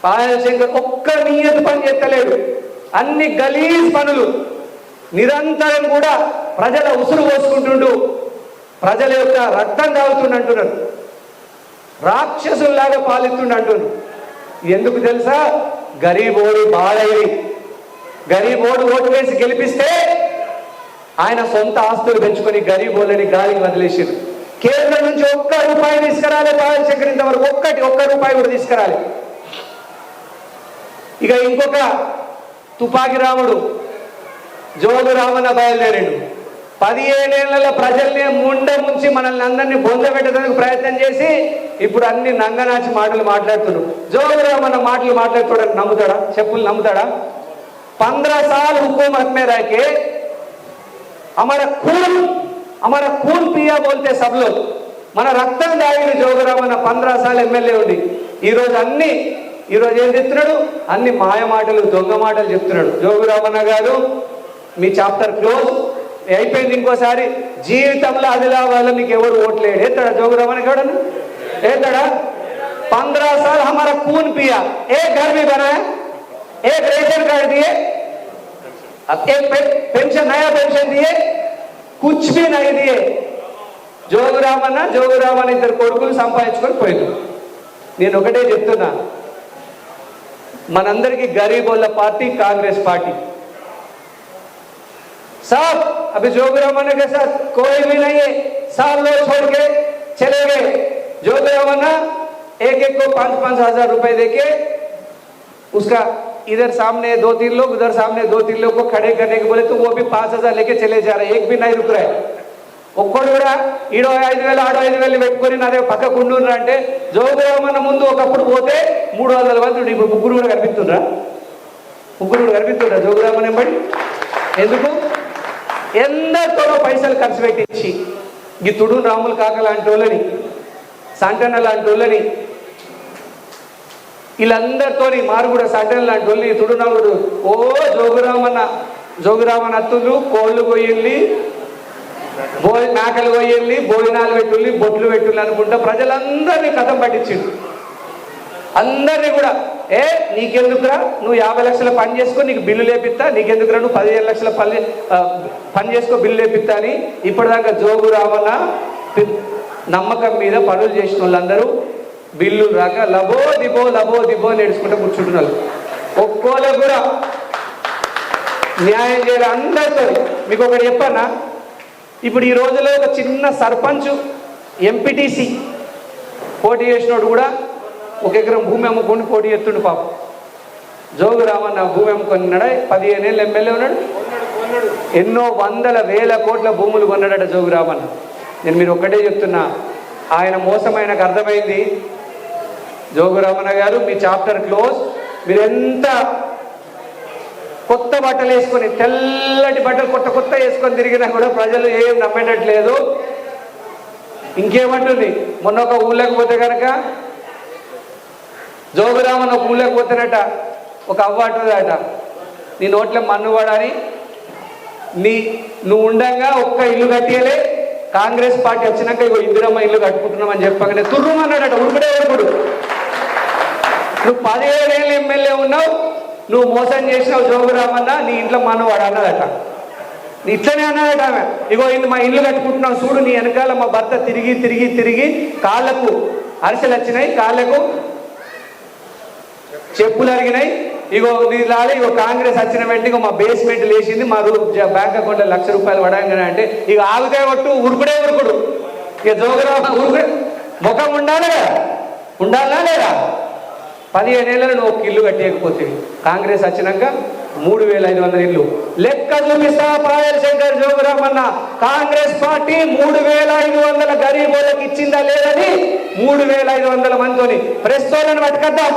పాయల్ శంకర్ ఒక్క నియత పని చేస్తలేడు, అన్ని గలీజ్ పనులు నిరంతరం కూడా ప్రజల ఉసురు పోసుకుంటుండు, ప్రజల యొక్క రక్తం తాగుతుండు అంటున్నారు, రాక్షసుల్లాగా పాలిస్తుండు అంటున్నారు. ఎందుకు తెలుసా? గరీబోడు బాలయ్యి, గరీబోడు ఓటు వేసి గెలిపిస్తే ఆయన సొంత ఆస్తులు పెంచుకొని గరీబోళ్ళని గాలికి వదిలేసారు. కేంద్రం నుంచి ఒక్క రూపాయి తీసుకురాలి పాయల్ శంకర్, ఇంతవరకు ఒక్క రూపాయి కూడా తీసుకురాలి. ఇక ఇంకొక తుపాకి రాముడు జోగు రామన్న బయలుదేరాడు. 17 ఏళ్ల ప్రజల్ని ముంచి మనల్ని అందరినీ బొందబెట్టడానికి ప్రయత్నం చేసి ఇప్పుడు అన్ని నంగనాచి మాటలు మాట్లాడుతున్నాడు. జోగు రామన్న మాటలు మాట్లాడుతాడని నమ్ముతాడా? చెప్పులు నమ్ముతాడా? 15 साल हुकूमत में रह के हमारा खून पिया बोलते सब लोग, మన రక్తం తాగిన జోగురామన్న 15 साल ఎమ్మెల్యే ఉండి ఈరోజు ఏం చెప్తున్నాడు? అన్ని మాయ మాటలు, దొంగ మాటలు చెప్తున్నాడు. జోగురామన్న గారు మీ చాప్టర్ క్లోజ్ అయిపోయింది. ఇంకోసారి జీవితంలో ఆదిలాబాద్ లో మీకు ఎవరు ఓట్లేడు. ఏతాడా జోగురామన్న ఎవడన్నా? ఏతాడా? 15 साल हमारा खून पिया, एक घर भी बनाया, एक रेशन कार्ड दिए, एक पेंशन, नया पेंशन दिए, कुछ भी नहीं दिए. జోగురామన్న ఇద్దరు కొడుకులు సంపాదించుకొని పోయింది. నేను ఒకటే చెప్తున్నా, మనందరికీ గరీబోళ్ళ పార్టీ కాంగ్రెస్ పార్టీ. साहब अभी जोगरामन्ना के साथ कोई भी नहीं है, साल लोग छोड़ के चले गए. जोगरामन्ना एक को 5-5 हजार रुपए देके उसका इधर सामने 2-3 लोग, उधर सामने 2-3 लोग को खड़े करने के बोले तो वो भी 5 हजार लेके चले जा रहे, एक भी नहीं रुक रहा है. ఒక్కడు కూడా ఈడో 5,000 ఆడో 5,000 పెట్టుకొని నాదే పక్కకు ఉండురా అంటే జోగురామన్న ముందు ఒకప్పుడు పోతే 300 మంది, ఇప్పుడు ముగ్గురు కూడా కనిపిస్తుండ్రా జోగురామన్న ఎంబడి. ఎందుకు? ఎందరితోనో పైసలు ఖర్చు పెట్టించి ఈ తుడు రాములు కాక లాంటి వాళ్ళని, సంటన్న లాంటి వాళ్ళని, వీళ్ళందరితోని మారుగుడ సంటన్న లాంటి వాళ్ళని, తుడు రాముడు ఓ జోగురామన్న అత్తులు కోళ్ళు కొయ్యిల్లి, మేకలు కొయ్యిల్లి, భోజనాలు పెట్టుల్లి, బొట్లు పెట్టుల్లి అనుకుంటా ప్రజలందరినీ కథం పట్టించిండు. అందరినీ కూడా నీకెందుకురా, నువ్వు 50 లక్షల పని చేసుకో, నీకు బిల్లు లేపిస్తా, నీకెందుకురా నువ్వు 15 లక్షల పని చేసుకో, బిల్లు లేపిస్తా అని ఇప్పటిదాకా జోగురామన్న నమ్మకం మీద పనులు చేసిన వాళ్ళందరూ బిల్లు రాక లబో దిబో నేర్చుకుంటూ కూర్చుంటున్నారు. ఒక్కోళ్ళకు కూడా న్యాయం చేయాలి అందరితో. మీకు ఒకటి చెప్పన్నా, ఇప్పుడు ఈ రోజులో ఒక చిన్న సర్పంచ్, ఎంపీటీసీ పోటీ చేసినోడు కూడా 1 ఎకరం భూమి అమ్ముకొని పోటీ చేస్తుండు. పాపం జోగురామన్న భూమి అమ్ముకున్నాడా? 15 ఏళ్ళు ఎమ్మెల్యే ఉన్నాడు, ఎన్నో వందల వేల కోట్ల భూములు కొన్నాడట జోగురామన్న. నేను మీరు ఒక్కటే చెప్తున్నా, ఆయన మోసం ఆయనకు అర్థమైంది. జోగురామన్న గారు మీ చాప్టర్ క్లోజ్. మీరు ఎంత కొత్త బట్టలు వేసుకొని, తెల్లటి బట్టలు కొత్త వేసుకొని తిరిగినా కూడా ప్రజలు ఏం నమ్మేటట్లేదు. ఇంకేమంటుంది? మొన్న ఒక ఊళ్ళకి పోతే కనుక జోగురామన్న ఒక ఊళ్ళకి పోతేనట ఒక అవ్వాటదట, నీ నోట్ల మన్ను పడని, నువ్వు ఉండంగా ఒక్క ఇల్లు కట్టియలే, కాంగ్రెస్ పార్టీ వచ్చినాక ఇగో ఇందిరమ్మ ఇల్లు కట్టుకుంటున్నామని చెప్పగానే తుర్రుమన్నాడట. ఉరుకుడే ఉరుకుడు. నువ్వు 17 ఏళ్ళు ఎమ్మెల్యే ఉన్నావు, నువ్వు మోసం చేసినావు జోగురామన్న, నీ ఇంట్లో మనవాడు అన్నదట. ఇట్లనే అన్నదట ఆమె. ఇగో మా ఇల్లు కట్టుకుంటున్నావు చూడు, నీ వెనకాల మా భర్త తిరిగి కాళ్ళకు అరిసెలు వచ్చినాయి, కాళ్ళకు చెప్పులు అరిగినాయి, ఇగో నీ లాలి, ఇగో కాంగ్రెస్ వచ్చిన వెంటనే ఇగో మా బేస్మెంట్ లేచింది, మా బ్యాంక్ అకౌంట్లో 1,00,000 రూపాయలు పడంగానే అంటే ఇక ఆగుతే కొట్టు ఉరుకుడే ఉరుకుడు. ఇక జోగురామన్న ఉరుకుడే ముఖం ఉండాలా లేదా? 15 ఏళ్ళలో నువ్వు ఒక ఇల్లు కట్టేయకపోతే కాంగ్రెస్ వచ్చినాక 3,500 ఇల్లు లెక్క చూపిస్తా. పాయల్ శంకర్ జోగురామన్న కాంగ్రెస్ పార్టీ 3,500 గరీబోళ్ళకి ఇచ్చిందా లేదని 3,500 మందితోని ప్రెస్ వాళ్ళని పట్టుకొద్దాం.